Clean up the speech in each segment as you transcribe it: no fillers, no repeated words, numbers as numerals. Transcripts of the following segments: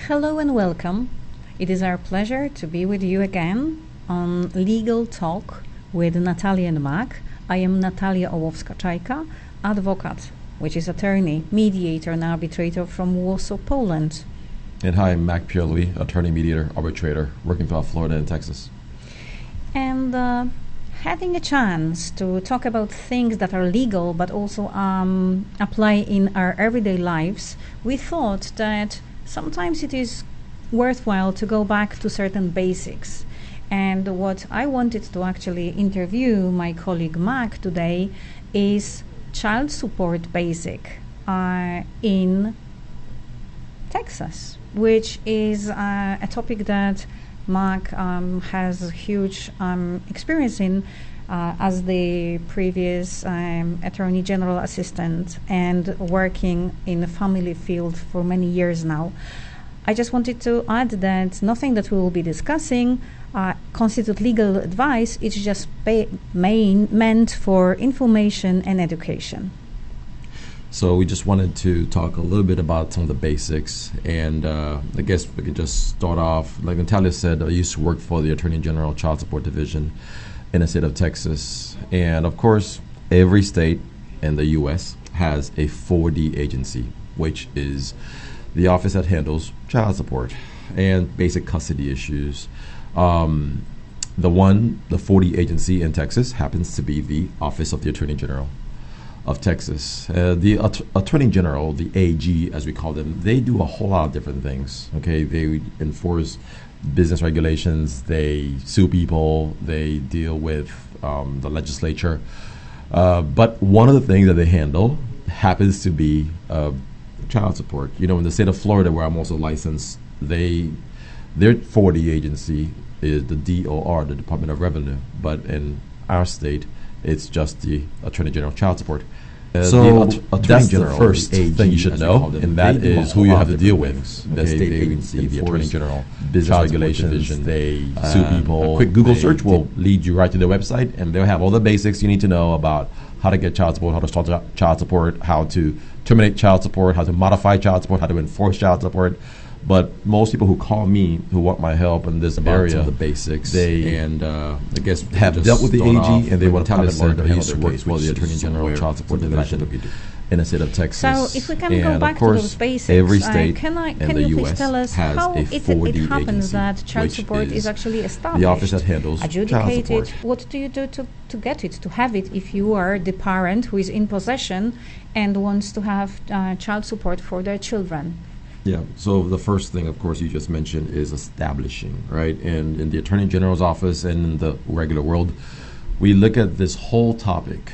Hello and welcome. It is our pleasure to be with you again on Legal Talk with Natalia and Mac. I am Natalia Ołowska-Czajka, advocate, which is attorney, mediator and arbitrator from Warsaw, Poland. And hi, I'm Mac Pierre-Louis, attorney, mediator, arbitrator, working throughout Florida and Texas. And having a chance to talk about things that are legal but also apply in our everyday lives, we thought that sometimes it is worthwhile to go back to certain basics. And what I wanted to actually interview my colleague Mac today is child support basic in Texas, which is a topic that Mac has huge experience in as the previous Attorney General Assistant and working in the family field for many years now. I just wanted to add that nothing that we will be discussing constitutes legal advice. It's just meant for information and education. So we just wanted to talk a little bit about some of the basics, and I guess we could just start off. Like Natalia said, I used to work for the Attorney General Child Support Division in the state of Texas. And of course, every state in the U.S. has a 4D agency, which is the office that handles child support and basic custody issues. The 4D agency in Texas happens to be the Office of the Attorney General of Texas. The Attorney General, the AG as we call them, they do a whole lot of different things. Okay, they enforce business regulations, they sue people, they deal with the legislature. But one of the things that they handle happens to be child support. You know, in the state of Florida, where I'm also licensed, their 4D agency is the DOR, the Department of Revenue. But in our state, it's just the Attorney General of Child Support. So that's the first thing you should know, and that is who you have to deal with. The state agency, the Attorney General, business regulations, they sue people. A quick Google search will lead you right to their website, and they'll have all the basics you need to know about how to get child support, how to start child support, how to terminate child support, how to modify child support, how to enforce child support. But most people who call me who want my help in this area, some of the basics, they I guess have dealt with the AG, and they want to comment more. I used to work for the Attorney General of Child Support Division in the state of Texas. So if we can go back to those basics, every state can in the you please US tell us has how a 4D it happens agency, that child which support is actually established? the office that handles adjudicated? child support. What do you do to get it, to have it, if you are the parent who is in possession and wants to have child support for their children? Yeah, so the first thing, of course, you just mentioned is establishing, right? And in the Attorney General's office and in the regular world, we look at this whole topic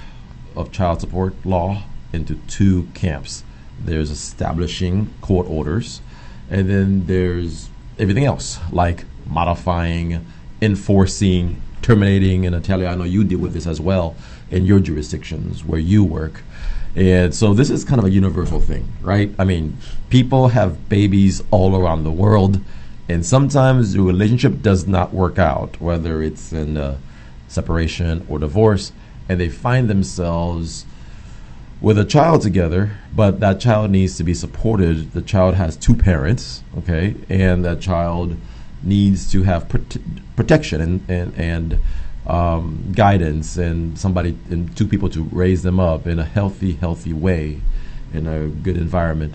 of child support law into two camps. There's establishing court orders, and then there's everything else, like modifying, enforcing, terminating. And Natalia, I know you deal with this as well in your jurisdictions where you work. And so this is kind of a universal thing, right? I mean, people have babies all around the world, and sometimes the relationship does not work out, whether it's in a separation or divorce, and they find themselves with a child together, but that child needs to be supported. The child has two parents, okay, and that child needs to have protection and guidance and somebody and two people to raise them up in a healthy way, in a good environment.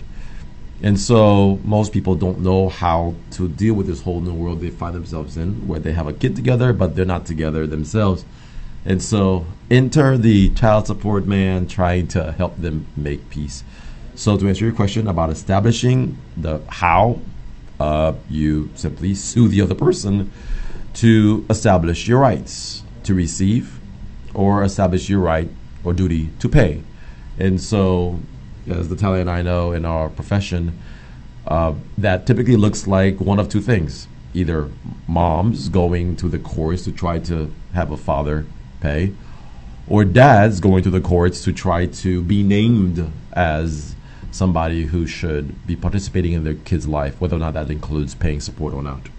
And so most people don't know how to deal with this whole new world they find themselves in, where they have a kid together but they're not together themselves. And so enter the child support man trying to help them make peace. So to answer your question about establishing the how, you simply sue the other person to establish your rights to receive or establish your right or duty to pay. And so, as Natalia and I know in our profession, that typically looks like one of two things. Either moms going to the courts to try to have a father pay, or dads going to the courts to try to be named as somebody who should be participating in their kid's life, whether or not that includes paying support or not.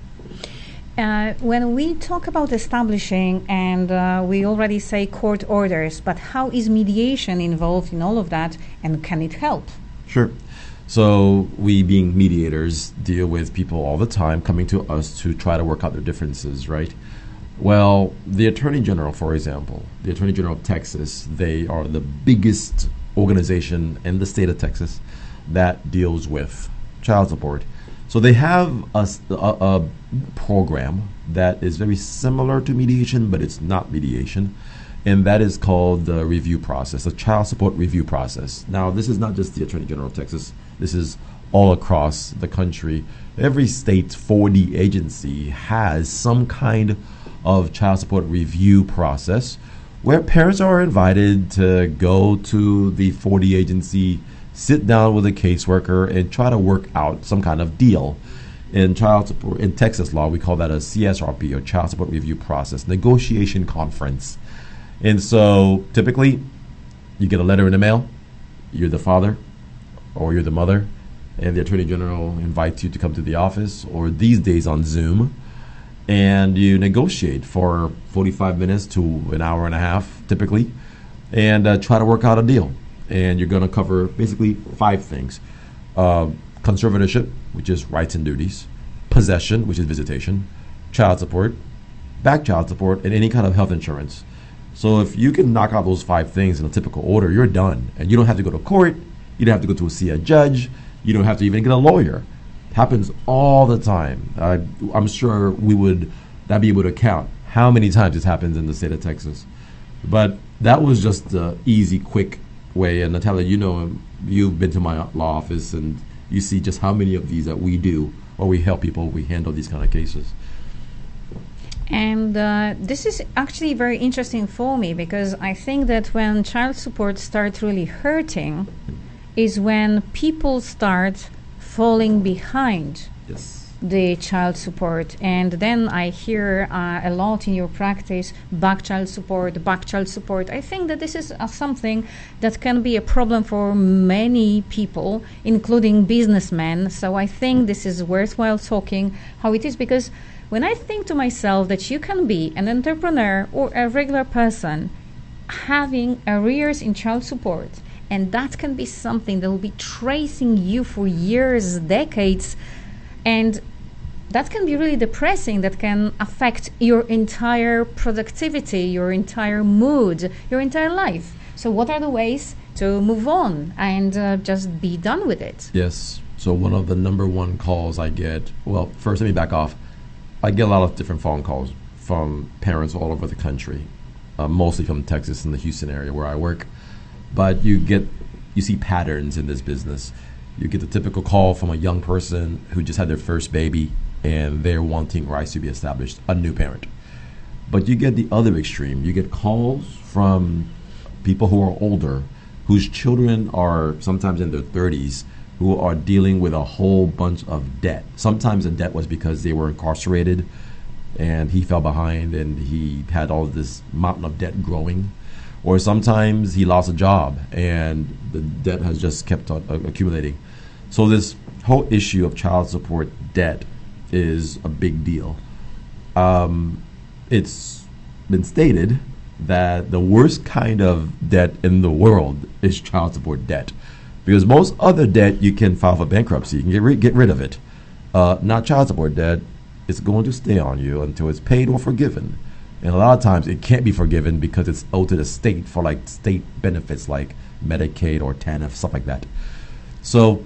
When we talk about establishing, and we already say court orders, but how is mediation involved in all of that, and can it help? Sure. So we, being mediators, deal with people all the time coming to us to try to work out their differences, right? Well, the Attorney General, for example, the Attorney General of Texas, they are the biggest organization in the state of Texas that deals with child support. So they have a program that is very similar to mediation, but it's not mediation, and that is called the review process, the child support review process. Now, this is not just the Attorney General of Texas. This is all across the country. Every state 4D agency has some kind of child support review process where parents are invited to go to the 4D agency, sit down with a caseworker, and try to work out some kind of deal. In child support, in Texas law, we call that a CSRP, or Child Support Review Process, negotiation conference. And so typically, you get a letter in the mail, you're the father or you're the mother, and the Attorney General invites you to come to the office, or these days on Zoom, and you negotiate for 45 minutes to an hour and a half, typically, and try to work out a deal. And you're going to cover basically 5 things. Conservatorship, which is rights and duties; possession, which is visitation; child support; back child support; and any kind of health insurance. So if you can knock out those 5 things in a typical order, you're done. And you don't have to go to court. You don't have to go to see a judge. You don't have to even get a lawyer. It happens all the time. I'm sure we would not be able to count how many times this happens in the state of Texas. But that was just the easy, quick way. And Natalia, you know, you've been to my law office and you see just how many of these that we do, or we help people, we handle these kind of cases. And this is actually very interesting for me, because I think that when child support starts really hurting is when people start falling behind. Yes. The child support. And then I hear a lot in your practice, back child support. I think that this is something that can be a problem for many people, including businessmen. So I think this is worthwhile talking how it is, because when I think to myself that you can be an entrepreneur or a regular person having arrears in child support, and that can be something that will be tracing you for years, decades, and that can be really depressing. That can affect your entire productivity, your entire mood, your entire life. So what are the ways to move on and just be done with it? Yes. So one of the number one calls I get, well, first let me back off. I get a lot of different phone calls from parents all over the country, mostly from Texas and the Houston area where I work. But you see patterns in this business. You get the typical call from a young person who just had their first baby and they're wanting rights to be established, a new parent. But you get the other extreme. You get calls from people who are older, whose children are sometimes in their 30s, who are dealing with a whole bunch of debt. Sometimes the debt was because they were incarcerated and he fell behind and he had all this mountain of debt growing. Or sometimes he lost a job and the debt has just kept on accumulating. So this whole issue of child support debt is a big deal. It's been stated that the worst kind of debt in the world is child support debt, because most other debt you can file for bankruptcy, you can get rid of it. Not child support debt. It's going to stay on you until it's paid or forgiven. And a lot of times it can't be forgiven because it's owed to the state for like state benefits like Medicaid or TANF, stuff like that. So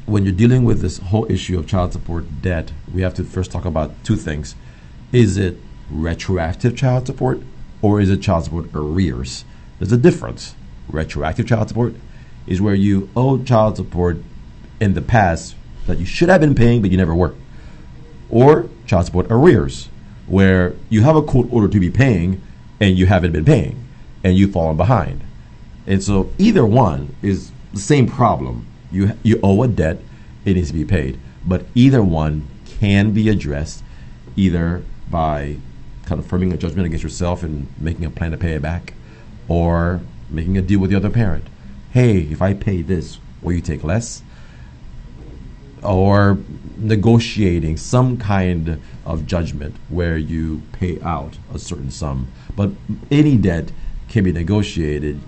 when you're dealing with this whole issue of child support debt, we have to first talk about 2 things. Is it retroactive child support or is it child support arrears? There's a difference. Retroactive child support is where you owe child support in the past that you should have been paying but you never were. Or child support arrears, where you have a court order to be paying and you haven't been paying and you've fallen behind. And so either one is the same problem. You owe a debt, it needs to be paid. But either one can be addressed either by confirming a judgment against yourself and making a plan to pay it back, or making a deal with the other parent. Hey, if I pay this, will you take less? Or negotiating some kind of judgment where you pay out a certain sum. But any debt can be negotiated.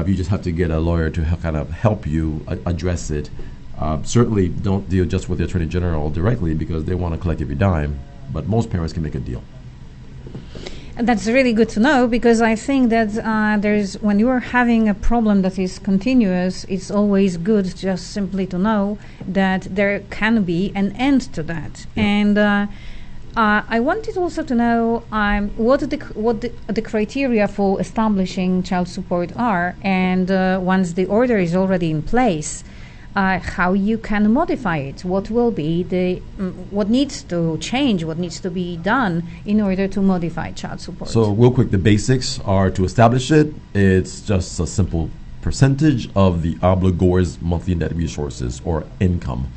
You just have to get a lawyer to kind of help you address it Certainly don't deal just with the Attorney General directly because they want to collect every dime, but most parents can make a deal. And that's really good to know, because I think that when you are having a problem that is continuous, it's always good just simply to know that there can be an end to that. Yeah. And I wanted also to know what the criteria for establishing child support are, and once the order is already in place, how you can modify it. What will be what needs to change, what needs to be done in order to modify child support? So real quick, the basics are to establish it. It's just a simple percentage of the obligor's monthly net resources or income.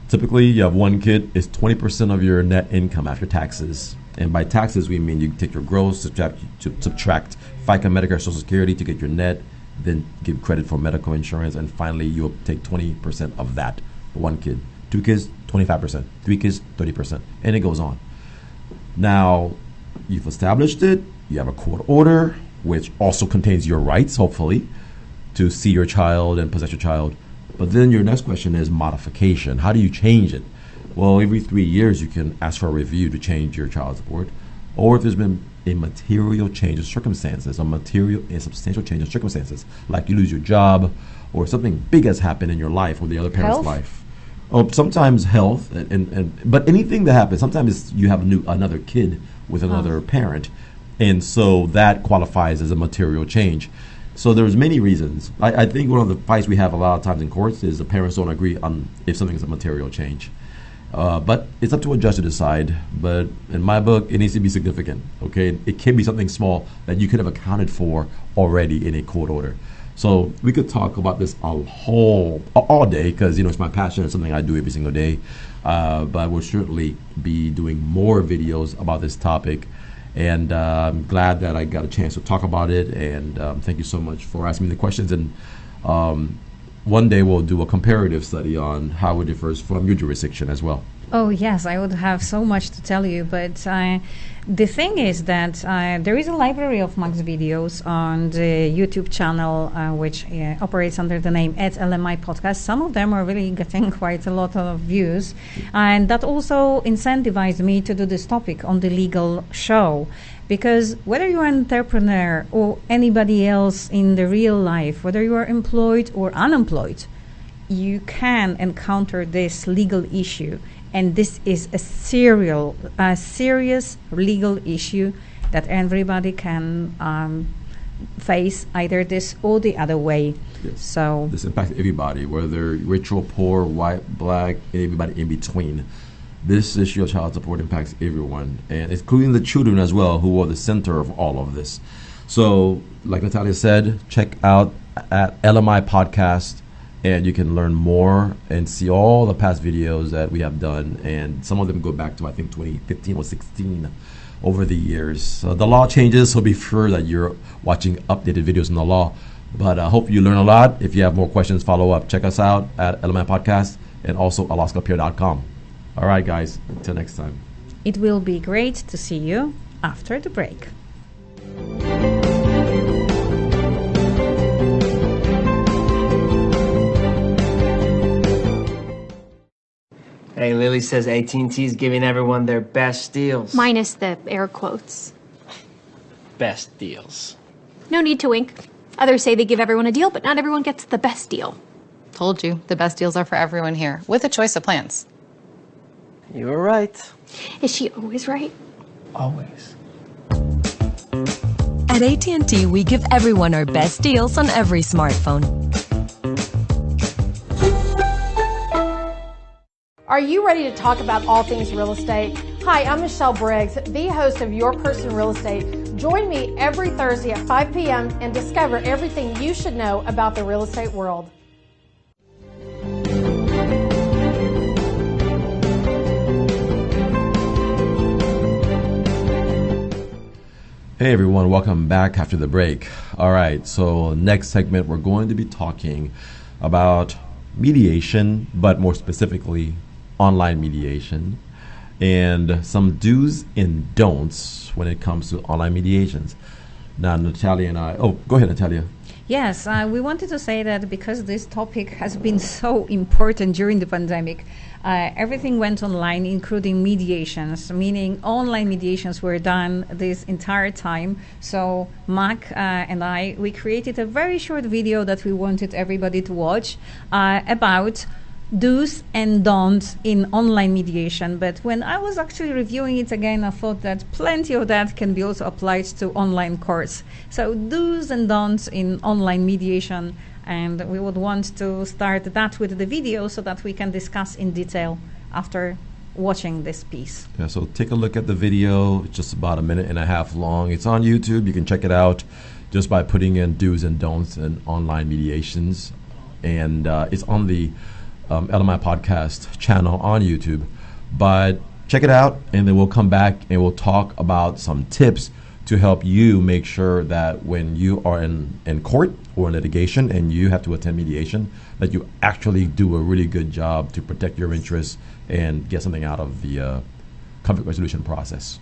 Typically, you have one kid, it's 20% of your net income after taxes. And by taxes, we mean you take your gross, subtract FICA, Medicare, Social Security to get your net, then give credit for medical insurance, and finally you'll take 20% of that for one kid. 2 kids, 25%. 3 kids, 30%. And it goes on. Now, you've established it. You have a court order, which also contains your rights, hopefully, to see your child and possess your child. But then your next question is modification. How do you change it? Well, every 3 years you can ask for a review to change your child support. Or if there's been a material change of circumstances, a substantial change of circumstances, like you lose your job or something big has happened in your life or the other parent's life. Oh, sometimes health, but anything that happens, sometimes you have another kid with another parent, and so that qualifies as a material change. So there's many reasons. I think one of the fights we have a lot of times in courts is the parents don't agree on if something is a material change. But it's up to a judge to decide. But in my book, it needs to be significant. Okay, it can be something small that you could have accounted for already in a court order. So we could talk about this all day because it's my passion. It's something I do every single day. But we'll certainly be doing more videos about this topic. And I'm glad that I got a chance to talk about it. And thank you so much for asking me the questions. And one day we'll do a comparative study on how it differs from your jurisdiction as well. Oh, yes, I would have so much to tell you. But the thing is that there is a library of Max videos on the YouTube channel, which operates under the name @LMI Podcast. Some of them are really getting quite a lot of views. And that also incentivized me to do this topic on the legal show. Because whether you're an entrepreneur or anybody else in the real life, whether you are employed or unemployed, you can encounter this legal issue. And this is a serious legal issue that everybody can face either this or the other way. Yes. So this impacts everybody, whether rich or poor, white, black, everybody in between. This issue of child support impacts everyone, and including the children as well, who are the center of all of this. So, like Natalia said, check out at LMI Podcast, and you can learn more and see all the past videos that we have done, and some of them go back to, I think, 2015 or 16 over the years. The law changes, so be sure that you're watching updated videos in the law. But I hope you learn a lot. If you have more questions, follow up. Check us out at LMI Podcast and also alaskapeer.com. All right, guys, until next time. It will be great to see you after the break. Hey, Lily says AT&T is giving everyone their best deals. Minus the air quotes. Best deals. No need to wink. Others say they give everyone a deal, but not everyone gets the best deal. Told you, the best deals are for everyone here, with a choice of plans. You were right. Is she always right? Always. At AT&T, we give everyone our best deals on every smartphone. Are you ready to talk about all things real estate? Hi, I'm Michelle Briggs, the host of Your Person Real Estate. Join me every Thursday at 5 p.m. and discover everything you should know about the real estate world. Hey everyone, welcome back after the break. All right, so next segment we're going to be talking about mediation, but more specifically online mediation, and some do's and don'ts when it comes to online mediations. Now, Natalia and I, go ahead, Natalia. Yes, we wanted to say that because this topic has been so important during the pandemic, everything went online, including mediations, meaning online mediations were done this entire time. So Mac and we created a very short video that we wanted everybody to watch about do's and don'ts in online mediation. But when I was actually reviewing it again, I thought that plenty of that can be also applied to online courts. So do's and don'ts in online mediation, and we would want to start that with the video so that we can discuss in detail after watching this piece. Yeah, so take a look at the video. It's just about 1.5 minutes long. It's on YouTube. You can check it out just by putting in do's and don'ts in online mediations. And it's on the LMI podcast channel on YouTube. But check it out, and then we'll come back and we'll talk about some tips to help you make sure that when you are in court or in litigation and you have to attend mediation, that you actually do a really good job to protect your interests and get something out of the conflict resolution process.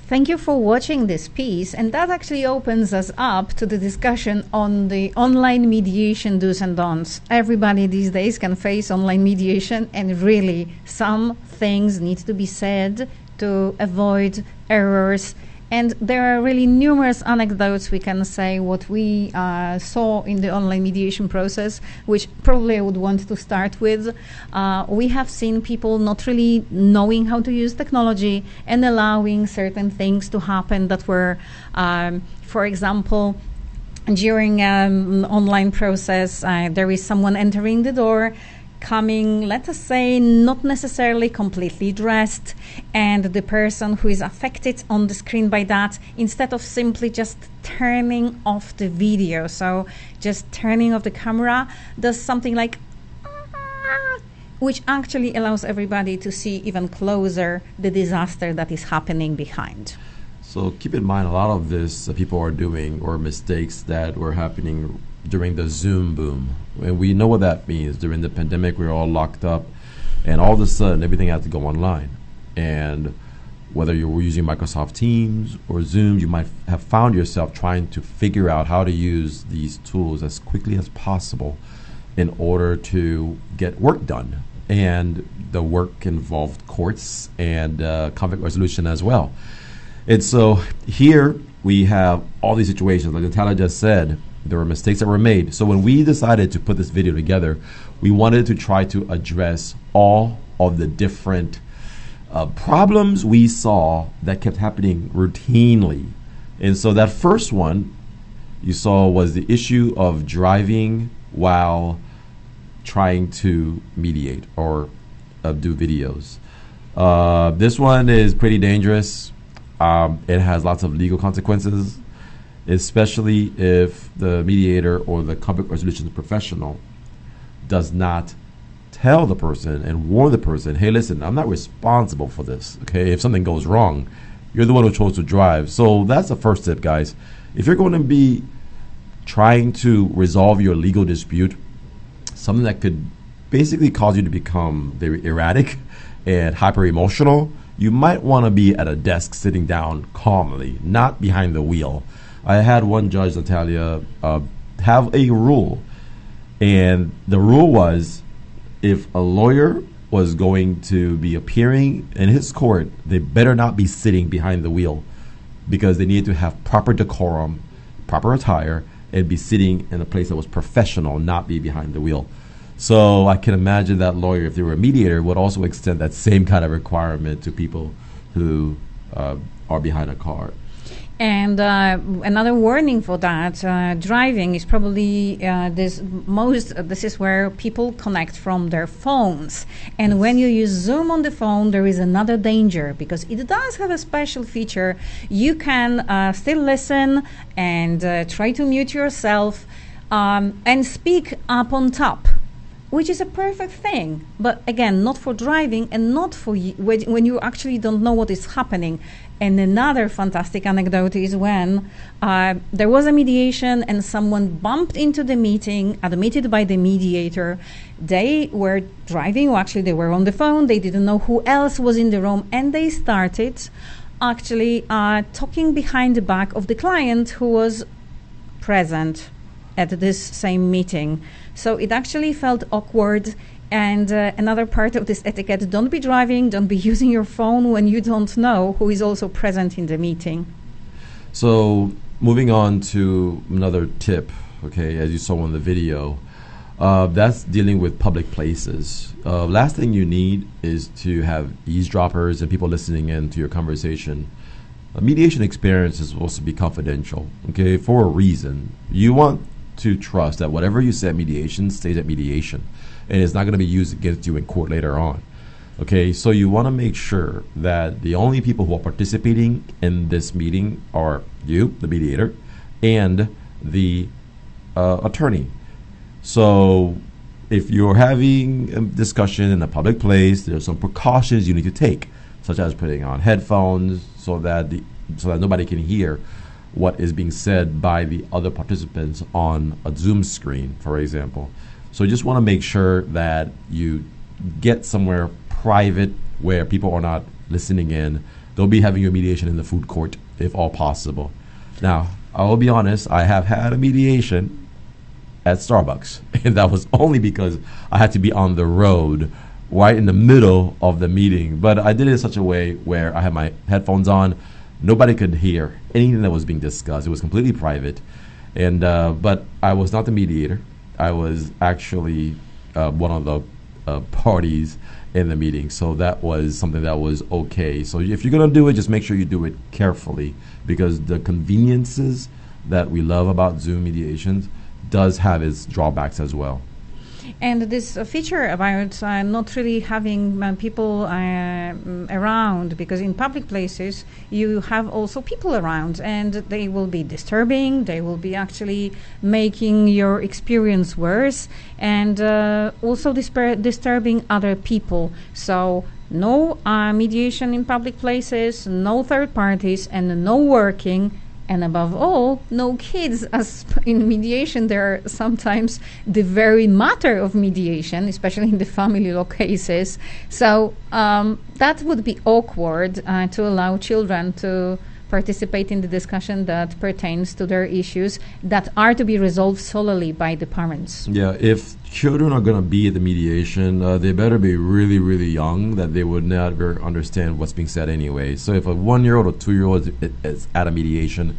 Thank you for watching this piece, and that actually opens us up to the discussion on the online mediation do's and don'ts. Everybody these days can face online mediation, and really some things need to be said to avoid errors. And there are really numerous anecdotes we can say what we saw in the online mediation process, which probably I would want to start with. We have seen people not really knowing how to use technology and allowing certain things to happen that were, for example, during an online process, there is someone entering the door, coming, let us say, not necessarily completely dressed, and the person who is affected on the screen by that, instead of simply just turning off the video, so just turning off the camera, does something like which actually allows everybody to see even closer the disaster that is happening behind. So keep in mind, a lot of this people are doing, or mistakes that were happening during the Zoom boom. And we know what that means. During the pandemic, we were all locked up, and all of a sudden, everything had to go online. And whether you were using Microsoft Teams or Zoom, you might have found yourself trying to figure out how to use these tools as quickly as possible in order to get work done. And the work involved courts and conflict resolution as well. And so here we have all these situations, like Natalia just said. There were mistakes that were made. So when we decided to put this video together, we wanted to try to address all of the different problems we saw that kept happening routinely. And so that first one you saw was the issue of driving while trying to mediate or do videos. This one is pretty dangerous. It has lots of legal consequences, especially if the mediator or the conflict resolution professional does not tell the person and warn the person, hey, listen, I'm not responsible for this, okay? If something goes wrong, you're the one who chose to drive. So that's the first tip, guys. If you're going to be trying to resolve your legal dispute, something that could basically cause you to become very erratic and hyper emotional, you might want to be at a desk sitting down calmly, not behind the wheel. I had one judge, Natalia, have a rule, and the rule was if a lawyer was going to be appearing in his court, they better not be sitting behind the wheel because they needed to have proper decorum, proper attire, and be sitting in a place that was professional, not be behind the wheel. So I can imagine that lawyer, if they were a mediator, would also extend that same kind of requirement to people who are behind a car. And another warning for that, driving is probably this is where people connect from their phones. And when you use Zoom on the phone, there is another danger because it does have a special feature. You can still listen and try to mute yourself and speak up on top, which is a perfect thing. But again, not for driving and not for when you actually don't know what is happening. And another fantastic anecdote is when there was a mediation and someone bumped into the meeting, admitted by the mediator. They were driving, or actually they were on the phone. They didn't know who else was in the room. And they started actually talking behind the back of the client who was present at this same meeting. So it actually felt awkward. And another part of this etiquette, don't be driving, don't be using your phone when you don't know who is also present in the meeting. So moving on to another tip, okay, as you saw in the video, that's dealing with public places. Last thing you need is to have eavesdroppers and people listening in to your conversation. A mediation experience is supposed to be confidential, okay, for a reason. You want to trust that whatever you say at mediation stays at mediation, and it's not going to be used against you in court later on. Okay, so you want to make sure that the only people who are participating in this meeting are you, the mediator, and the attorney. So if you're having a discussion in a public place, there's some precautions you need to take, such as putting on headphones so that nobody can hear what is being said by the other participants on a Zoom screen, for example. So you just want to make sure that you get somewhere private where people are not listening in. They'll be having your mediation in the food court, if all possible. Now, I will be honest, I have had a mediation at Starbucks, and that was only because I had to be on the road right in the middle of the meeting. But I did it in such a way where I had my headphones on. Nobody could hear anything that was being discussed. It was completely private. And but I was not the mediator. I was actually one of the parties in the meeting. So that was something that was okay. So if you're going to do it, just make sure you do it carefully, because the conveniences that we love about Zoom mediations does have its drawbacks as well. And this feature about not really having people around, because in public places you have also people around, and they will be disturbing, they will be actually making your experience worse, and also disturbing other people. So no mediation in public places, no third parties, and no working. And above all, no kids, as in mediation, there are sometimes the very matter of mediation, especially in the family law cases. So that would be awkward to allow children to participate in the discussion that pertains to their issues that are to be resolved solely by the parents. Yeah, if children are going to be at the mediation, they better be really, really young, that they would never understand what's being said anyway. So if a 1-year-old or 2-year-old is at a mediation,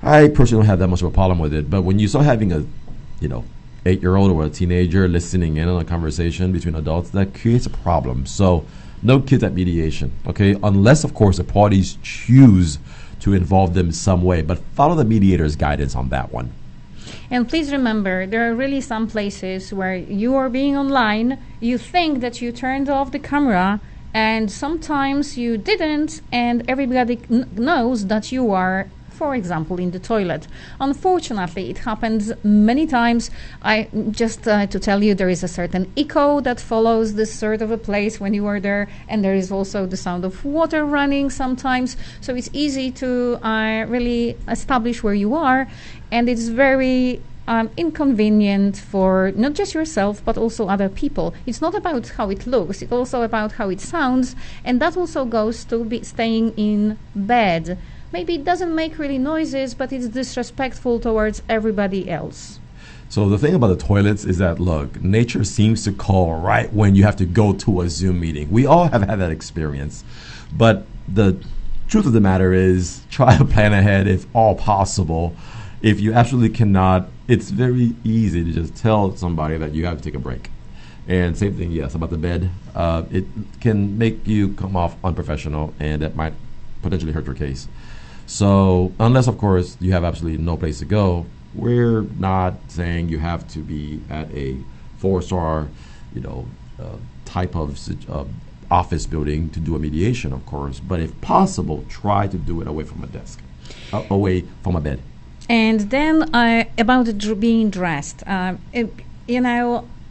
I personally don't have that much of a problem with it. But when you start having a 8-year-old or a teenager listening in on a conversation between adults, that creates a problem. So no kids at mediation, okay? Unless, of course, the parties choose to involve them in some way. But follow the mediator's guidance on that one. And please remember, there are really some places where you are being online, you think that you turned off the camera, and sometimes you didn't, and everybody knows that you are, for example, in the toilet. Unfortunately, it happens many times. I just to tell you, there is a certain echo that follows this sort of a place when you are there, and there is also the sound of water running sometimes. So it's easy to really establish where you are, and it's very inconvenient for not just yourself but also other people. It's not about how it looks, it's also about how it sounds, and that also goes to be staying in bed. Maybe it doesn't make really noises, but it's disrespectful towards everybody else. So the thing about the toilets is that, look, nature seems to call right when you have to go to a Zoom meeting. We all have had that experience. But the truth of the matter is, try to plan ahead if all possible. If you absolutely cannot, it's very easy to just tell somebody that you have to take a break. And same thing, yes, about the bed. It can make you come off unprofessional, and that might potentially hurt your case. So unless, of course, you have absolutely no place to go, we're not saying you have to be at a 4-star, type of office building to do a mediation, of course. But if possible, try to do it away from a desk, away from a bed. And then about being dressed,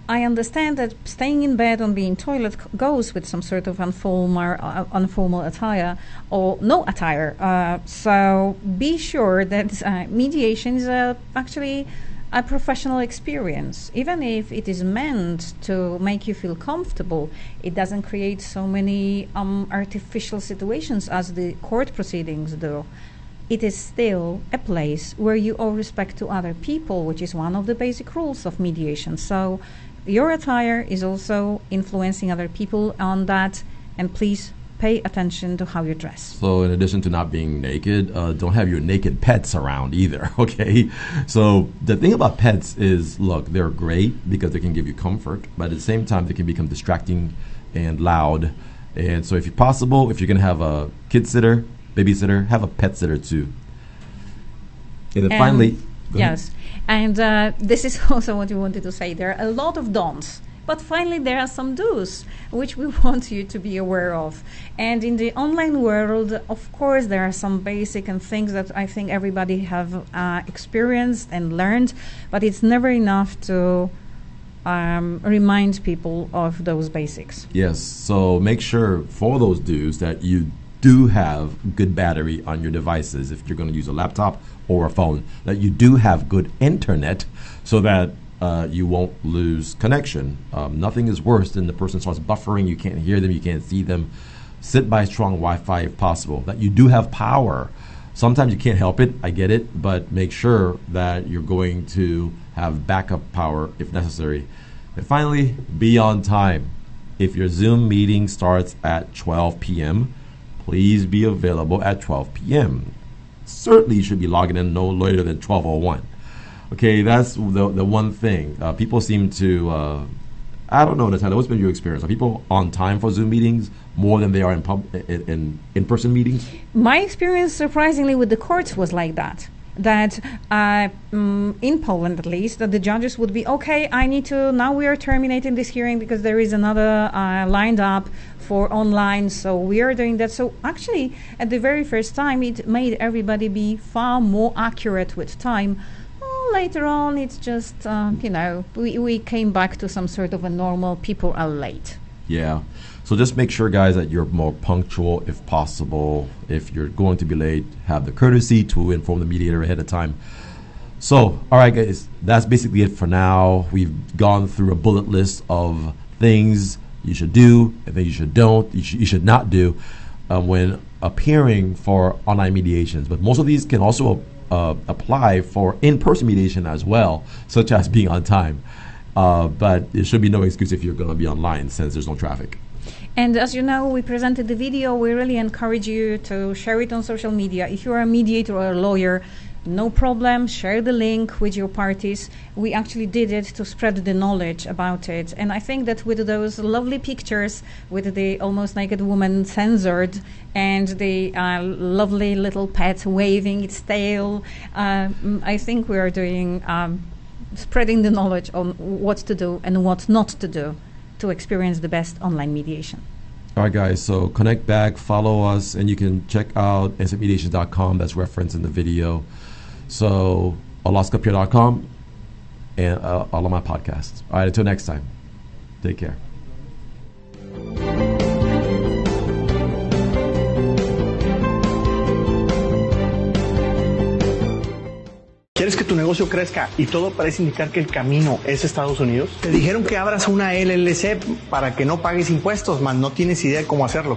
I understand that staying in bed and being in toilet goes with some sort of informal attire or no attire. So be sure that mediation is actually a professional experience. Even if it is meant to make you feel comfortable, it doesn't create so many artificial situations as the court proceedings do. It is still a place where you owe respect to other people, which is one of the basic rules of mediation. So your attire is also influencing other people on that, and please pay attention to how you dress. So in addition to not being naked, don't have your naked pets around either, okay? So the thing about pets is, look, they're great because they can give you comfort, but at the same time, they can become distracting and loud. And so if possible, if you're going to have a kid sitter, babysitter, have a pet sitter too. And then finally... Yes, and this is also what we wanted to say. There are a lot of don'ts, but finally there are some do's, which we want you to be aware of. And in the online world, of course, there are some basic and things that I think everybody have experienced and learned, but it's never enough to remind people of those basics. Yes, so make sure for those do's that you do have good battery on your devices if you're going to use a laptop or a phone, that you do have good internet so that you won't lose connection. Nothing is worse than the person starts buffering, you can't hear them, you can't see them. Sit by strong Wi-Fi if possible, that you do have power. Sometimes you can't help it, I get it, but make sure that you're going to have backup power if necessary. And finally, be on time. If your Zoom meeting starts at 12 p.m., please be available at 12 p.m. Certainly you should be logging in no later than 12:01. Okay, that's the one thing. People seem to, I don't know, Natalia, what's been your experience? Are people on time for Zoom meetings more than they are in-person meetings? My experience, surprisingly, with the courts was like that. That in Poland, at least, that the judges would be, okay, now we are terminating this hearing because there is another lined up for online, so we are doing that. So actually, at the very first time, it made everybody be far more accurate with time. Later on, it's just, we came back to some sort of a normal, people are late. Yeah. So just make sure, guys, that you're more punctual if possible. If you're going to be late, have the courtesy to inform the mediator ahead of time. So, all right, guys, that's basically it for now. We've gone through a bullet list of things you should do and things you should not do when appearing for online mediations. But most of these can also apply for in-person mediation as well, such as being on time. But there should be no excuse if you're going to be online since there's no traffic. And as you know, we presented the video. We really encourage you to share it on social media. If you're a mediator or a lawyer, no problem, share the link with your parties. We actually did it to spread the knowledge about it. And I think that with those lovely pictures with the almost naked woman censored and the lovely little pet waving its tail, I think we are doing spreading the knowledge on what to do and what not to do to experience the best online mediation. All right, guys, so connect back, follow us, and you can check out instantmediations.com. That's referenced in the video. So, alaskapeer.com and all of my podcasts. All right, until next time, take care. ¿Quieres que tu negocio crezca y todo parece indicar que el camino es Estados Unidos. Te dijeron que abras una LLC para que no pagues impuestos, mas no tienes idea de cómo hacerlo.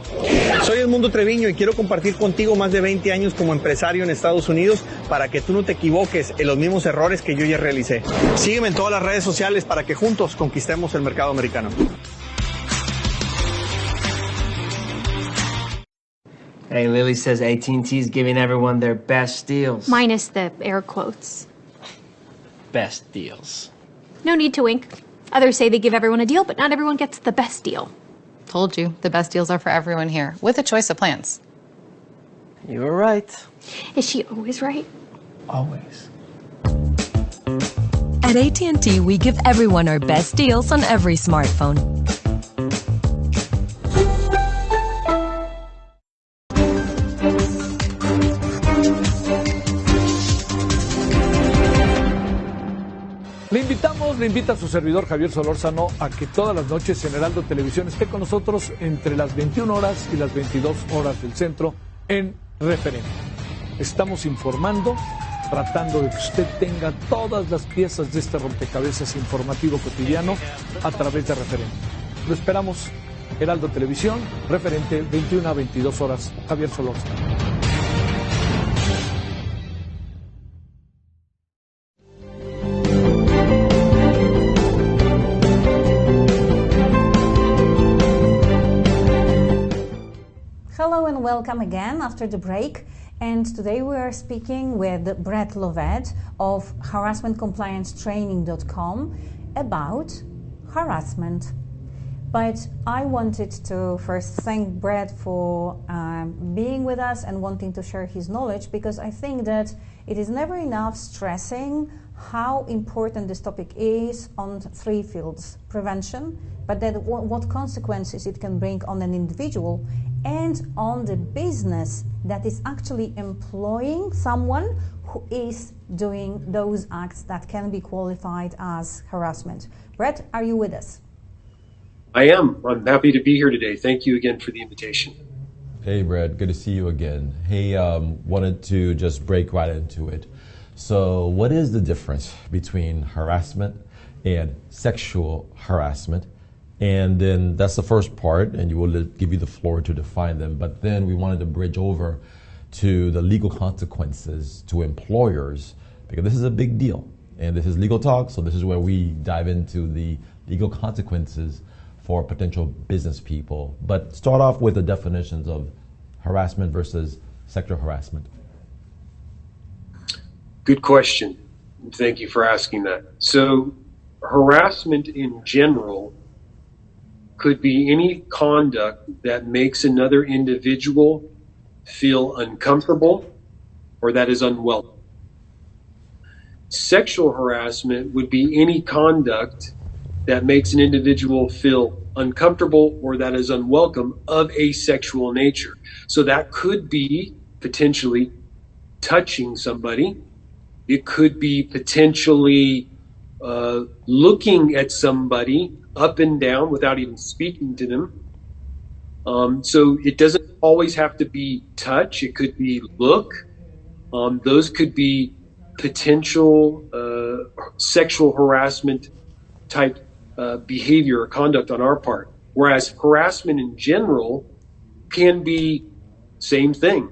Soy Edmundo Treviño y quiero compartir contigo más de 20 años como empresario en Estados Unidos para que tú no te equivoques en los mismos errores que yo ya realicé. Sígueme en todas las redes sociales para que juntos conquistemos el mercado americano. Hey, Lily says AT&T is giving everyone their best deals. Minus the air quotes. Best deals. No need to wink. Others say they give everyone a deal, but not everyone gets the best deal. Told you, the best deals are for everyone here, with a choice of plans. You were right. Is she always right? Always. At AT&T, we give everyone our best deals on every smartphone. Le invita a su servidor Javier Solórzano a que todas las noches en Heraldo Televisión esté con nosotros entre las 21 horas y las 22 horas del centro en Referente. Estamos informando, tratando de que usted tenga todas las piezas de este rompecabezas informativo cotidiano a través de Referente. Lo esperamos, Heraldo Televisión, Referente, 21 a 22 horas, Javier Solórzano. Hello and welcome again after the break. And today we are speaking with Brett Lovett of HarrassmentComplianceTraining.com about harassment. But I wanted to first thank Brett for being with us and wanting to share his knowledge, because I think that it is never enough stressing how important this topic is on three fields: prevention, but then what consequences it can bring on an individual, and on the business that is actually employing someone who is doing those acts that can be qualified as harassment. Brett, are you with us? I am. I'm happy to be here today. Thank you again for the invitation. Hey, Brett, good to see you again. Hey, wanted to just break right into it. So what is the difference between harassment and sexual harassment? And then that's the first part, and you will give you the floor to define them. But then we wanted to bridge over to the legal consequences to employers, because this is a big deal. And this is Legal Talk, so this is where we dive into the legal consequences for potential business people. But start off with the definitions of harassment versus sexual harassment. Good question. Thank you for asking that. So harassment in general could be any conduct that makes another individual feel uncomfortable or that is unwelcome. Sexual harassment would be any conduct that makes an individual feel uncomfortable or that is unwelcome of a sexual nature. So that could be potentially touching somebody. It could be potentially looking at somebody up and down without even speaking to them. So it doesn't always have to be touch. It could be look. Those could be potential sexual harassment type behavior or conduct on our part. Whereas harassment in general can be same thing,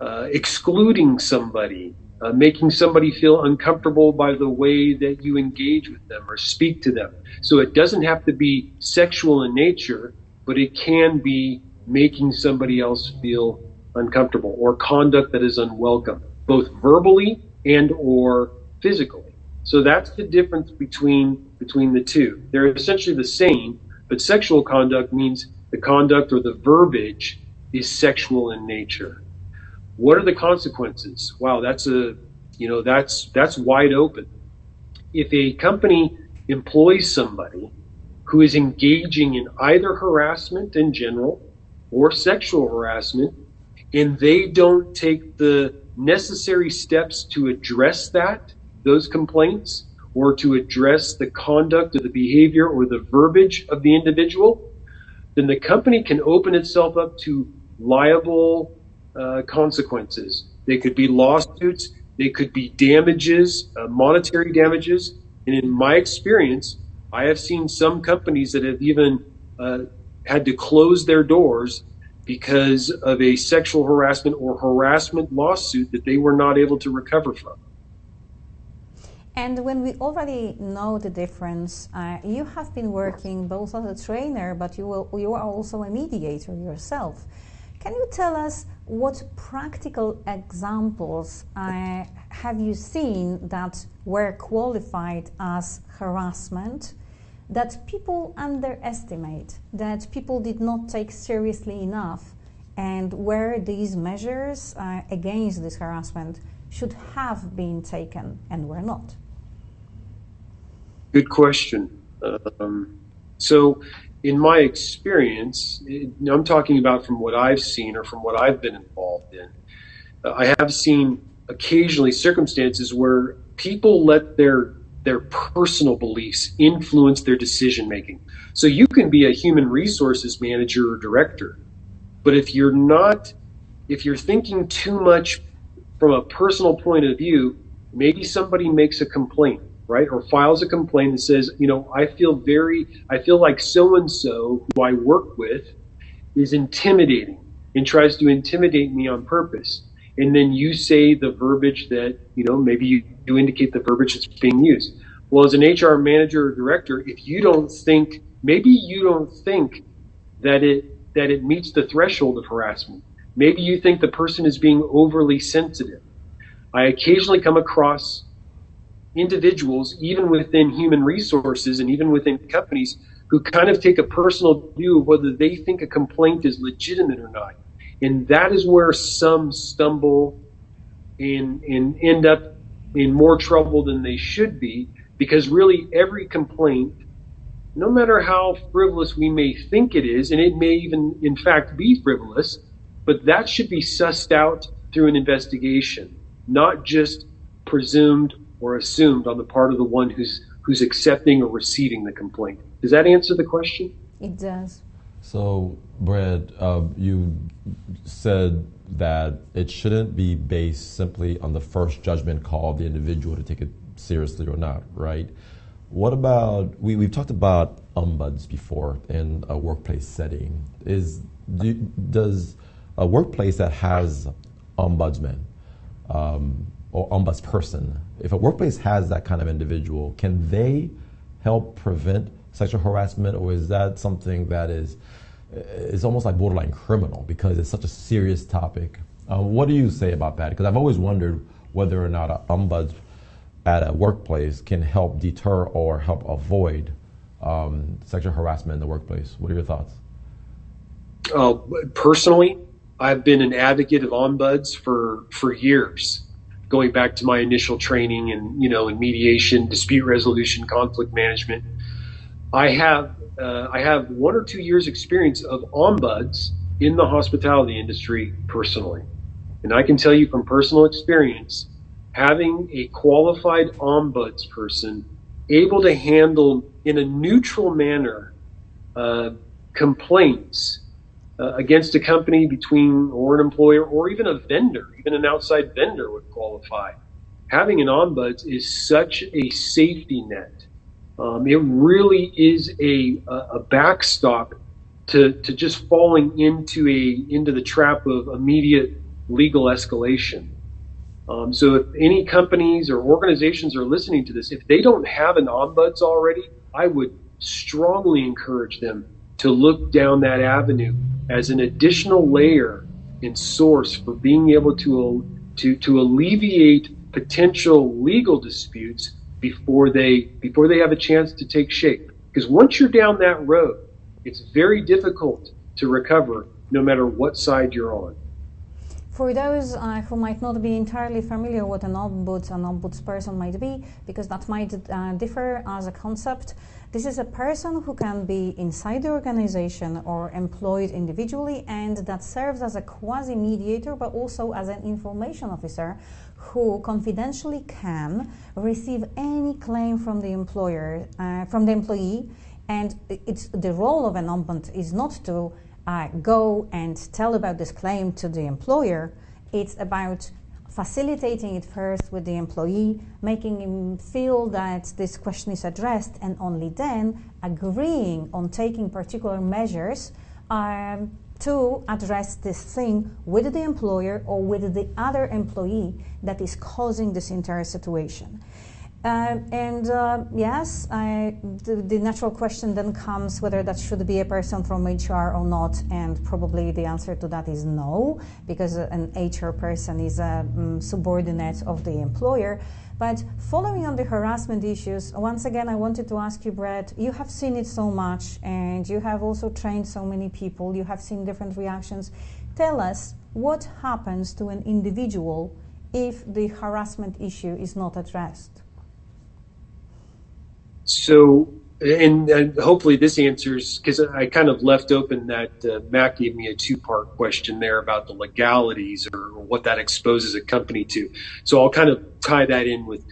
excluding somebody, making somebody feel uncomfortable by the way that you engage with them or speak to them. So it doesn't have to be sexual in nature, but it can be making somebody else feel uncomfortable or conduct that is unwelcome, both verbally and or physically. So that's the difference between the two. They're essentially the same, but sexual conduct means the conduct or the verbiage is sexual in nature. What are the consequences? Wow, that's wide open. If a company employs somebody who is engaging in either harassment in general or sexual harassment, and they don't take the necessary steps to address those complaints, or to address the conduct or the behavior or the verbiage of the individual, then the company can open itself up to liable consequences. They could be lawsuits, They could be damages, monetary damages. And in my experience, I have seen some companies that have even had to close their doors because of a sexual harassment or harassment lawsuit that they were not able to recover from. And when we already know the difference, you have been working both as a trainer, but you are also a mediator yourself. Can you tell us what practical examples have you seen that were qualified as harassment, that people underestimate, that people did not take seriously enough, and where these measures against this harassment should have been taken and were not? Good question. So in my experience, I'm talking about from what I've seen or from what I've been involved in, I have seen occasionally circumstances where people let their personal beliefs influence their decision making. So you can be a human resources manager or director, but if you're thinking too much from a personal point of view, maybe somebody makes a complaint, right? Or files a complaint and says, I feel like so-and-so who I work with is intimidating and tries to intimidate me on purpose. And then you say the verbiage that, maybe you indicate the verbiage that's being used. Well, as an HR manager or director, if you don't think that it meets the threshold of harassment, maybe you think the person is being overly sensitive. I occasionally come across individuals, even within human resources and even within companies, who kind of take a personal view of whether they think a complaint is legitimate or not. And that is where some stumble and end up in more trouble than they should be, because really every complaint, no matter how frivolous we may think it is, and it may even in fact be frivolous, but that should be sussed out through an investigation, not just presumed or assumed on the part of the one who's accepting or receiving the complaint. Does that answer the question? It does. So, Brett, you said that it shouldn't be based simply on the first judgment call of the individual to take it seriously or not, right? What about, we've talked about ombuds before in a workplace setting. Does a workplace that has ombudsman or ombudsperson, if a workplace has that kind of individual, can they help prevent sexual harassment, or is that something that is almost like borderline criminal because it's such a serious topic? What do you say about that? Because I've always wondered whether or not an ombuds at a workplace can help deter or help avoid sexual harassment in the workplace. What are your thoughts? Personally, I've been an advocate of ombuds for years, going back to my initial training in mediation, dispute resolution, conflict management. I have 1 or 2 years experience of ombuds in the hospitality industry personally. And I can tell you from personal experience, having a qualified ombuds person able to handle in a neutral manner complaints against a company or an employer or even a vendor, even an outside vendor would qualify. Having an ombuds is such a safety net. It really is a backstop to just falling into the trap of immediate legal escalation. So if any companies or organizations are listening to this, if they don't have an ombuds already, I would strongly encourage them to look down that avenue as an additional layer and source for being able to alleviate potential legal disputes before they have a chance to take shape. Because once you're down that road, it's very difficult to recover no matter what side you're on. For those who might not be entirely familiar what an ombudsperson might be, because that might differ as a concept, this is a person who can be inside the organization or employed individually, and that serves as a quasi-mediator, but also as an information officer who confidentially can receive any claim from the employer, from the employee. And it's the role of an ombud is not to go and tell about this claim to the employer. It's about facilitating it first with the employee, making him feel that this question is addressed, and only then agreeing on taking particular measures to address this thing with the employer or with the other employee that is causing this entire situation. Yes, the natural question then comes whether that should be a person from HR or not, and probably the answer to that is no, because an HR person is a subordinate of the employer. But following on the harassment issues, once again, I wanted to ask you, Brett, you have seen it so much, and you have also trained so many people, you have seen different reactions. Tell us what happens to an individual if the harassment issue is not addressed. So, and hopefully this answers, because I kind of left open that Matt gave me a two-part question there about the legalities or what that exposes a company to. So I'll kind of tie that in with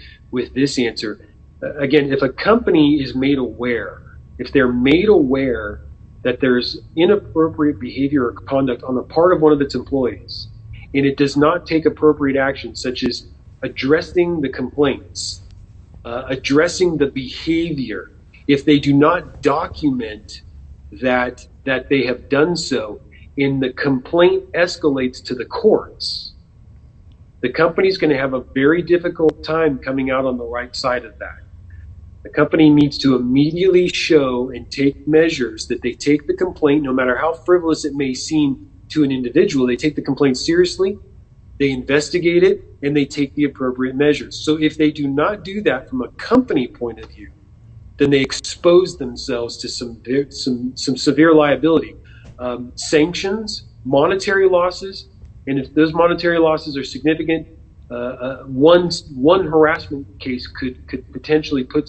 this answer. Again, if a company is made aware, if they're made aware that there's inappropriate behavior or conduct on the part of one of its employees, and it does not take appropriate action, such as addressing the complaints, addressing the behavior, if they do not document that they have done so, and the complaint escalates to the courts, the company's going to have a very difficult time coming out on the right side of that. The company needs to immediately show and take measures that they take the complaint, no matter how frivolous it may seem to an individual, they take the complaint seriously, they investigate it, and they take the appropriate measures. So if they do not do that from a company point of view, then they expose themselves to some severe liability, sanctions, monetary losses, and if those monetary losses are significant, one harassment case could potentially put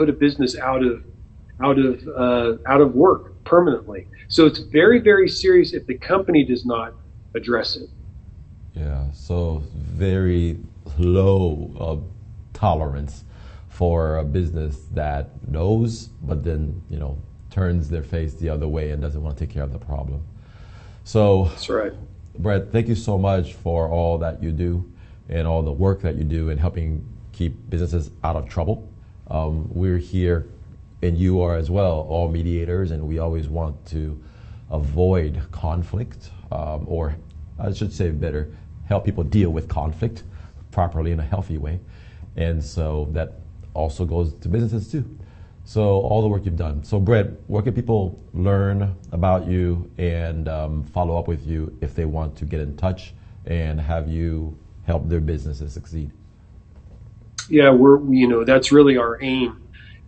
a business out of work permanently. So it's very, very serious if the company does not address it. Yeah, so very low tolerance for a business that knows, but then turns their face the other way and doesn't want to take care of the problem. So that's right. Brett, thank you so much for all that you do and all the work that you do in helping keep businesses out of trouble. We're here, and you are as well, all mediators, and we always want to avoid conflict, or I should say better, help people deal with conflict properly in a healthy way. And so that also goes to businesses too. So all the work you've done. So Brett, where can people learn about you and follow up with you if they want to get in touch and have you help their businesses succeed? Yeah, that's really our aim.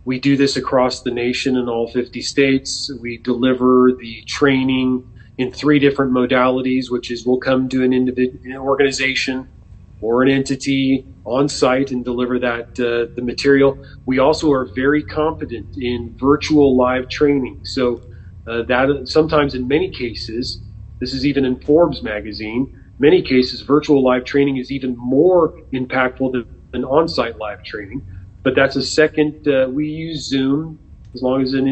We do this across the nation in all 50 states. We deliver the training in 3 different modalities, which is we'll come to an organization or an entity on site and deliver that the material. We also are very competent in virtual live training. So that sometimes in many cases, this is even in Forbes magazine, many cases virtual live training is even more impactful than on-site live training. But that's a second, we use Zoom as long as an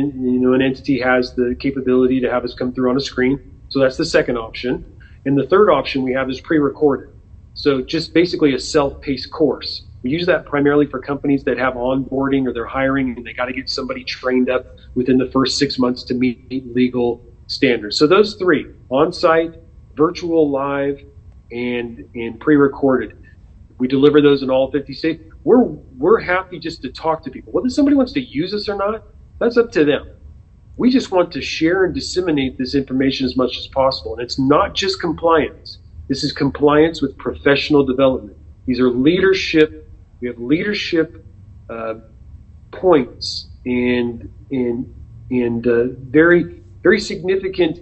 entity has the capability to have us come through on a screen. So that's the second option. And the third option we have is pre-recorded. So just basically a self-paced course. We use that primarily for companies that have onboarding or they're hiring and they got to get somebody trained up within the first 6 months to meet legal standards. So those 3, on-site, virtual live, and pre-recorded. We deliver those in all 50 states. We're happy just to talk to people. Whether somebody wants to use us or not, that's up to them. We just want to share and disseminate this information as much as possible. And it's not just compliance. This is compliance with professional development. These are leadership. We have leadership points and very, very significant,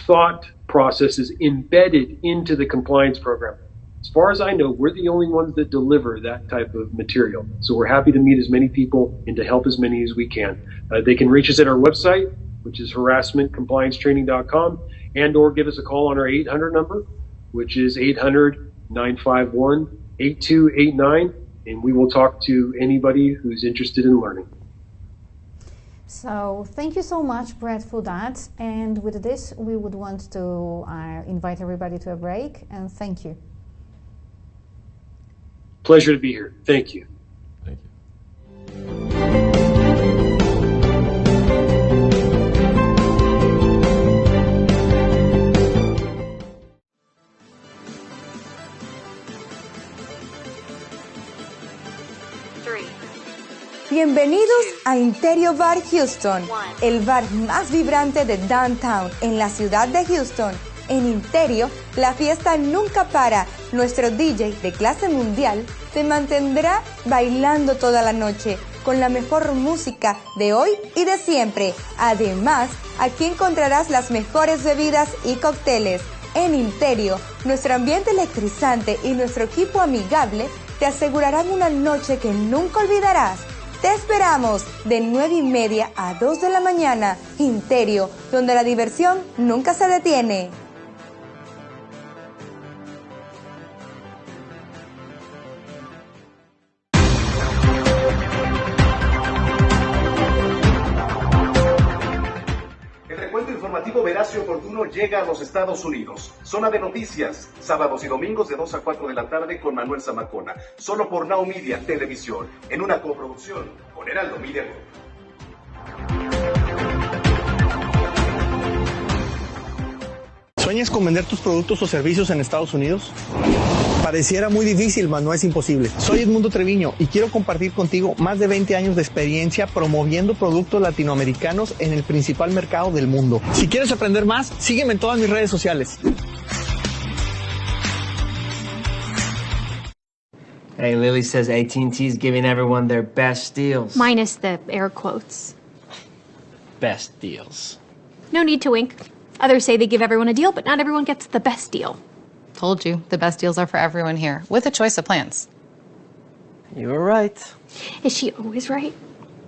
thought processes embedded into the compliance program. As far as I know, we're the only ones that deliver that type of material. So we're happy to meet as many people and to help as many as we can. They can reach us at our website, which is HarrassmentComplianceTraining.com, and or give us a call on our 800 number, which is 800-951-8289, and we will talk to anybody who's interested in learning. So thank you so much, Brett, for that. And with this, we would want to invite everybody to a break, and thank you. Pleasure to be here. Thank you. Thank you. Bienvenidos a Interior Bar Houston, el bar más vibrante de Downtown en la ciudad de Houston. En Interior, la fiesta nunca para. Nuestro DJ de clase mundial te mantendrá bailando toda la noche con la mejor música de hoy y de siempre. Además, aquí encontrarás las mejores bebidas y cócteles. En Interior, nuestro ambiente electrizante y nuestro equipo amigable te asegurarán una noche que nunca olvidarás. Te esperamos de 9:30 a 2 de la mañana. Interior, donde la diversión nunca se detiene. El recuento informativo veraz y oportuno llega a los Estados Unidos. Zona de noticias, sábados y domingos de 2 a 4 de la tarde con Manuel Zamacona. Solo por Now Media Televisión, en una coproducción con Heraldo Media Group. ¿Sueñas con vender tus productos o servicios en Estados Unidos? Pareciera muy difícil, mas no es imposible. Soy Edmundo Treviño y quiero compartir contigo más de 20 años de experiencia promoviendo productos latinoamericanos en el principal mercado del mundo. Si quieres aprender más, sígueme en todas mis redes sociales. Hey, Lily says AT&T's giving everyone their best deals. Minus the air quotes. Best deals. No need to wink. Others say they give everyone a deal, but not everyone gets the best deal. Told you, the best deals are for everyone here, with a choice of plans. You were right. Is she always right?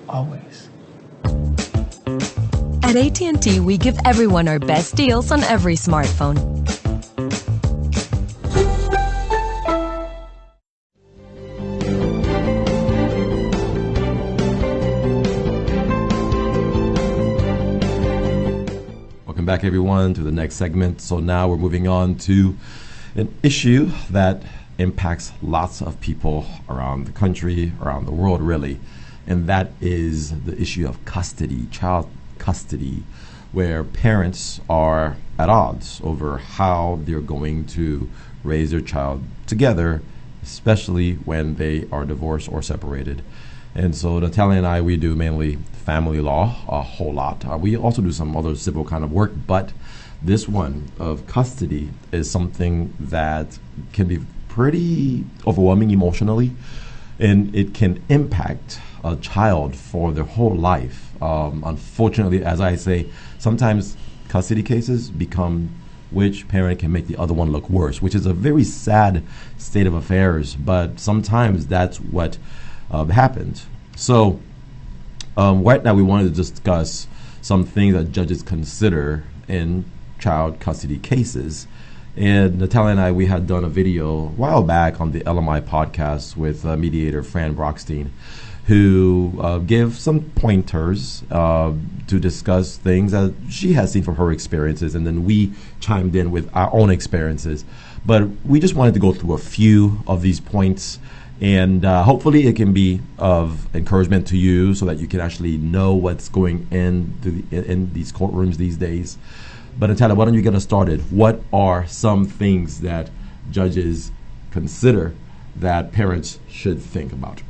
Always. At AT&T, we give everyone our best deals on every smartphone. Back everyone to the next segment. So now we're moving on to an issue that impacts lots of people around the country, around the world really, and that is the issue of custody, child custody, where parents are at odds over how they're going to raise their child together, especially when they are divorced or separated. And so Natalia and I, we do mainly family law a whole lot. We also do some other civil kind of work, but this one of custody is something that can be pretty overwhelming emotionally, and it can impact a child for their whole life. Unfortunately, as I say, sometimes custody cases become which parent can make the other one look worse, which is a very sad state of affairs, but sometimes that's what happened. So right now we wanted to discuss some things that judges consider in child custody cases. And Natalia and I, we had done a video a while back on the LMI podcast with mediator Fran Brockstein, who gave some pointers to discuss things that she has seen from her experiences, and then we chimed in with our own experiences. But we just wanted to go through a few of these points, and hopefully it can be of encouragement to you so that you can actually know what's going in these courtrooms these days. But Natalia, why don't you get us started? What are some things that judges consider that parents should think about?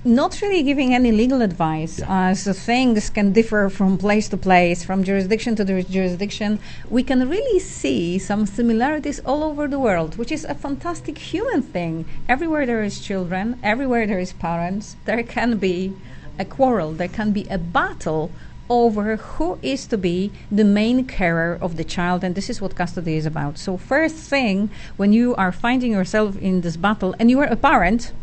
Not really giving any legal advice, as things can differ from place to place, from jurisdiction to jurisdiction. We can really see some similarities all over the world, which is a fantastic human thing. Everywhere there is children, everywhere there is parents, there can be a quarrel, there can be a battle over who is to be the main carer of the child, and this is what custody is about. So first thing, when you are finding yourself in this battle and you are a parent,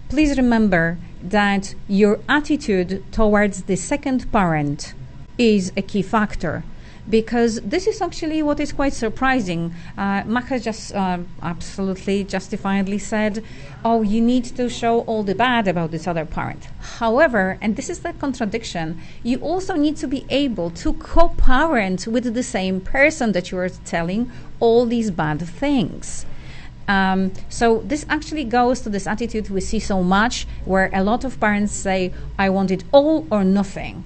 please remember that your attitude towards the second parent is a key factor, because this is actually what is quite surprising. Mac has just absolutely justifiably said, oh, you need to show all the bad about this other parent. However, and this is the contradiction, you also need to be able to co-parent with the same person that you are telling all these bad things. So this actually goes to this attitude we see so much, where a lot of parents say, I want it all or nothing.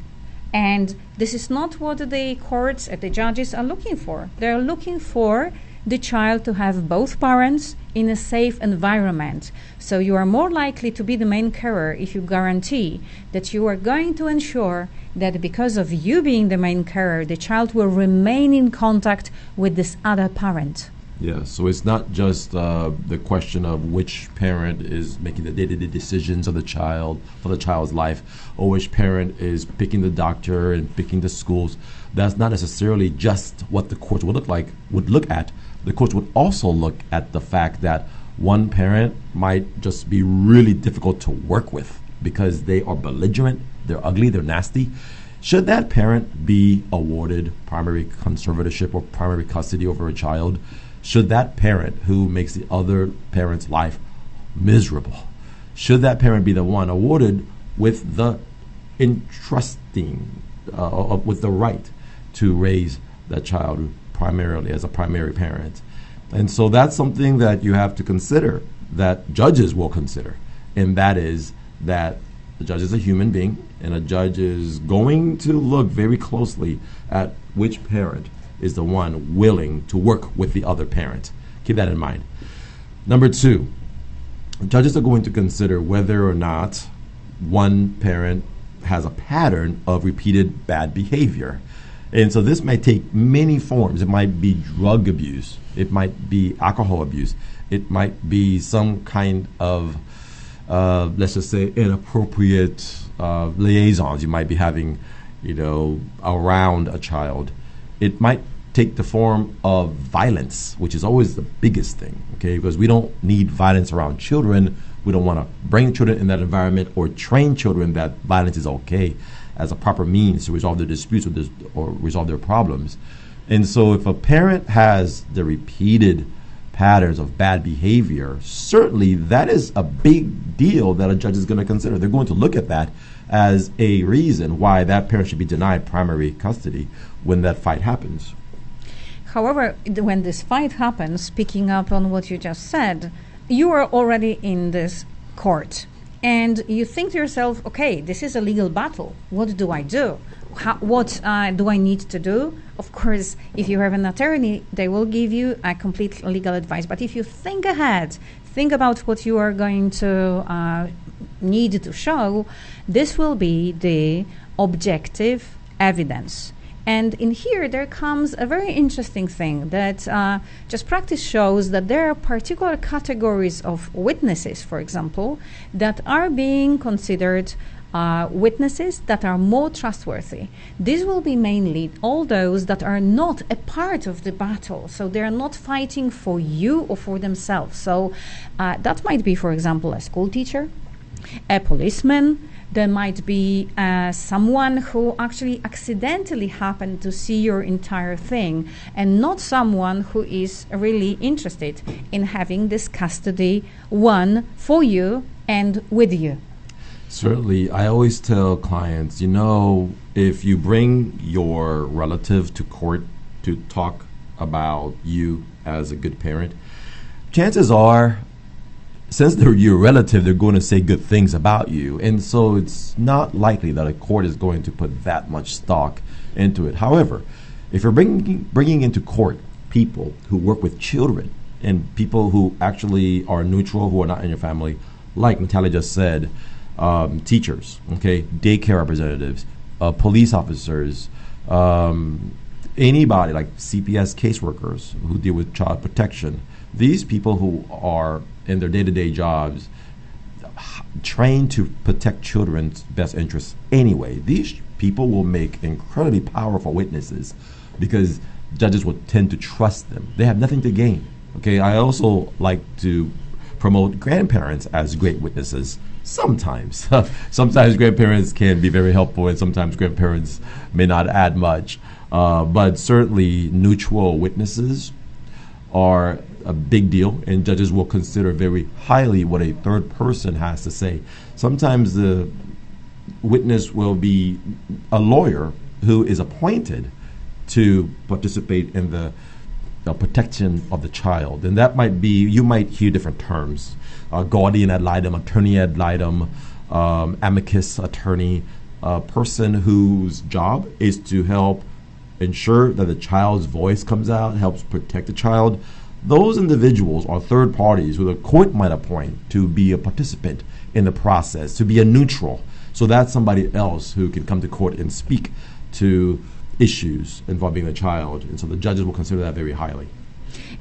And this is not what the courts and the judges are looking for. They're looking for the child to have both parents in a safe environment. So you are more likely to be the main carer if you guarantee that you are going to ensure that because of you being the main carer, the child will remain in contact with this other parent. Yeah, so it's not just the question of which parent is making the day-to-day decisions of the child for the child's life, or which parent is picking the doctor and picking the schools. That's not necessarily just what the courts would look at. The courts would also look at the fact that one parent might just be really difficult to work with because they are belligerent, they're ugly, they're nasty. Should that parent be awarded primary conservatorship or primary custody over a child? Should that parent who makes the other parent's life miserable, should that parent be the one awarded with the with the right to raise that child primarily as a primary parent? And so that's something that you have to consider, that judges will consider, and that is that the judge is a human being, and a judge is going to look very closely at which parent is the one willing to work with the other parent. Keep that in mind. Number two, judges are going to consider whether or not one parent has a pattern of repeated bad behavior. And so this might take many forms. It might be drug abuse. It might be alcohol abuse. It might be some kind of, let's just say, inappropriate liaisons you might be having, around a child. It might take the form of violence, which is always the biggest thing, okay? Because we don't need violence around children. We don't want to bring children in that environment or train children that violence is okay as a proper means to resolve their disputes or resolve their problems. And so if a parent has the repeated patterns of bad behavior, certainly that is a big deal that a judge is going to consider. They're going to look at that as a reason why that parent should be denied primary custody when that fight happens. However, when this fight happens, picking up on what you just said, you are already in this court and you think to yourself, okay, this is a legal battle. What do I do? What do I need to do? Of course, if you have an attorney, they will give you a complete legal advice. But if you think ahead, think about what you are going to need to show, this will be the objective evidence. And in here, there comes a very interesting thing that just practice shows that there are particular categories of witnesses, for example, that are being considered witnesses that are more trustworthy. These will be mainly all those that are not a part of the battle. So they are not fighting for you or for themselves. So that might be, for example, a school teacher, a policeman. There might be someone who actually accidentally happened to see your entire thing, and not someone who is really interested in having this custody won for you and with you. Certainly, I always tell clients, if you bring your relative to court to talk about you as a good parent, chances are, since they're your relative, they're going to say good things about you. And so it's not likely that a court is going to put that much stock into it. However, if you're bringing into court people who work with children and people who actually are neutral, who are not in your family, like Natalia just said, teachers, daycare representatives, police officers, anybody like CPS caseworkers who deal with child protection, these people who are in their day-to-day jobs trained to protect children's best interests anyway, these people will make incredibly powerful witnesses because judges will tend to trust them. They have nothing to gain. I also like to promote grandparents as great witnesses Sometimes. Sometimes grandparents can be very helpful, and sometimes grandparents may not add much. But certainly neutral witnesses are a big deal, and judges will consider very highly what a third person has to say. Sometimes the witness will be a lawyer who is appointed to participate in the protection of the child. And that might be, you might hear different terms. Guardian ad litem, attorney ad litem, amicus attorney, a person whose job is to help ensure that the child's voice comes out, helps protect the child. Those individuals are third parties who the court might appoint to be a participant in the process, to be a neutral. So that's somebody else who can come to court and speak to issues involving the child. And so the judges will consider that very highly.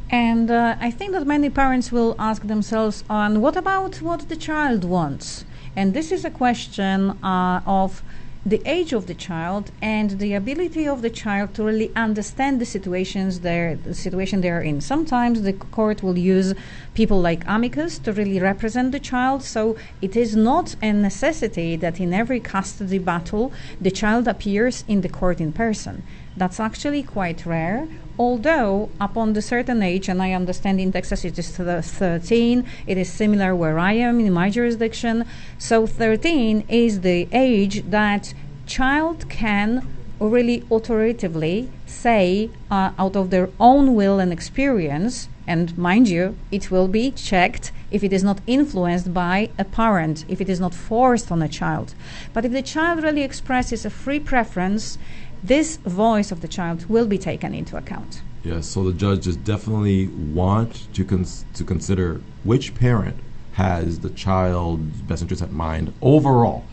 And I think that many parents will ask themselves on what about what the child wants? And this is a question of the age of the child and the ability of the child to really understand the situation they're in. Sometimes the court will use people like amicus to really represent the child, so it is not a necessity that in every custody battle the child appears in the court in person. That's actually quite rare, although upon the certain age, and I understand in Texas it is 13, it is similar where I am in my jurisdiction, so 13 is the age that child can really authoritatively say out of their own will and experience, and mind you, it will be checked if it is not influenced by a parent, if it is not forced on a child. But if the child really expresses a free preference, this voice of the child will be taken into account. Yes, so the judges definitely want to consider which parent has the child's best interest at mind overall.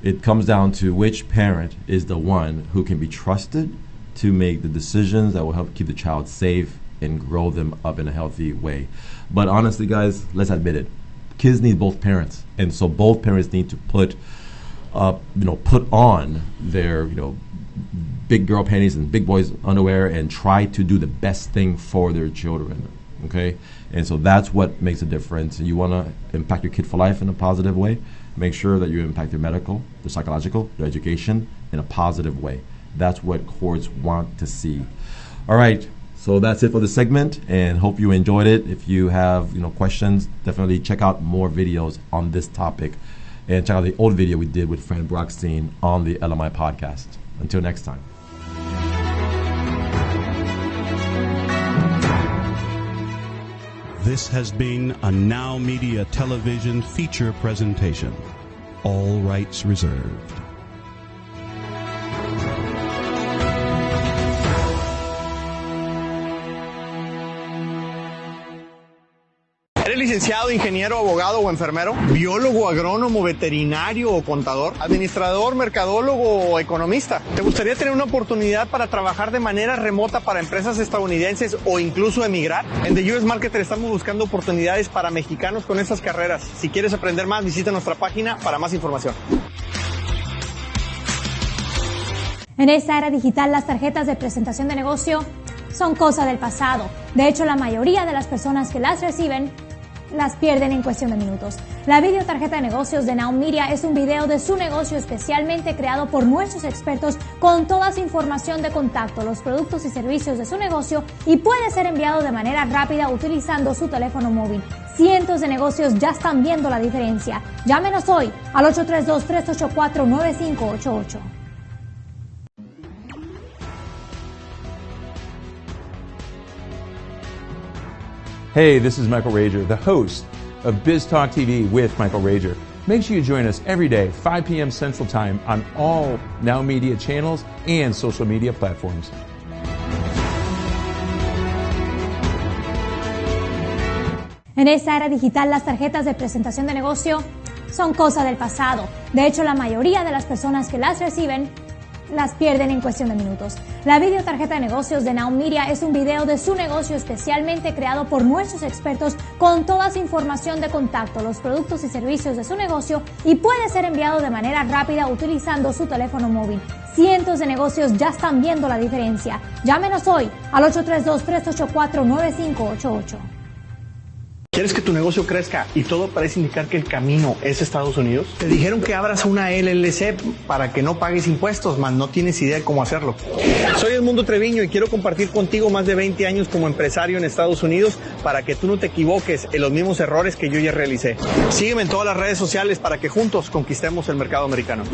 It comes down to which parent is the one who can be trusted to make the decisions that will help keep the child safe and grow them up in a healthy way. But honestly, guys, let's admit it. Kids need both parents, and so both parents need to put on their, big girl panties and big boys underwear and try to do the best thing for their children. Okay, and so that's what makes a difference. You want to impact your kid for life in a positive way. Make sure that you impact their medical, their psychological, their education in a positive way. That's what courts want to see. All right, so that's it for the segment, and hope you enjoyed it. If you have questions, definitely check out more videos on this topic, and check out the old video we did with Fran Brockstein on the LMI podcast. Until next time. This has been a Now Media television feature presentation. All rights reserved. ¿Eres licenciado, ingeniero, abogado o enfermero? ¿Biólogo, agrónomo, veterinario o contador? ¿Administrador, mercadólogo o economista? ¿Te gustaría tener una oportunidad para trabajar de manera remota para empresas estadounidenses o incluso emigrar? En The US Marketer estamos buscando oportunidades para mexicanos con estas carreras. Si quieres aprender más, visita nuestra página para más información. En esta era digital, las tarjetas de presentación de negocio son cosa del pasado. De hecho, la mayoría de las personas que las reciben las pierden en cuestión de minutos. La videotarjeta de negocios de Now Media es un video de su negocio especialmente creado por nuestros expertos con toda su información de contacto, los productos y servicios de su negocio, y puede ser enviado de manera rápida utilizando su teléfono móvil. Cientos de negocios ya están viendo la diferencia. Llámenos hoy al 832-384-9588. Hey, this is Michael Rager, the host of Biz Talk TV with Michael Rager. Make sure you join us every day, 5 p.m. Central Time on all Now Media channels and social media platforms. En esta era digital, las tarjetas de presentación de negocio son cosa del pasado. De hecho, la mayoría de las personas que las reciben las pierden en cuestión de minutos. La videotarjeta de negocios de Now Media es un video de su negocio especialmente creado por nuestros expertos con toda su información de contacto, los productos y servicios de su negocio, y puede ser enviado de manera rápida utilizando su teléfono móvil. Cientos de negocios ya están viendo la diferencia. Llámenos hoy al 832-384-9588. ¿Quieres que tu negocio crezca y todo parece indicar que el camino es Estados Unidos? Te dijeron que abras una LLC para que no pagues impuestos, mas no tienes idea de cómo hacerlo. Soy Edmundo Treviño y quiero compartir contigo más de 20 años como empresario en Estados Unidos para que tú no te equivoques en los mismos errores que yo ya realicé. Sígueme en todas las redes sociales para que juntos conquistemos el mercado americano.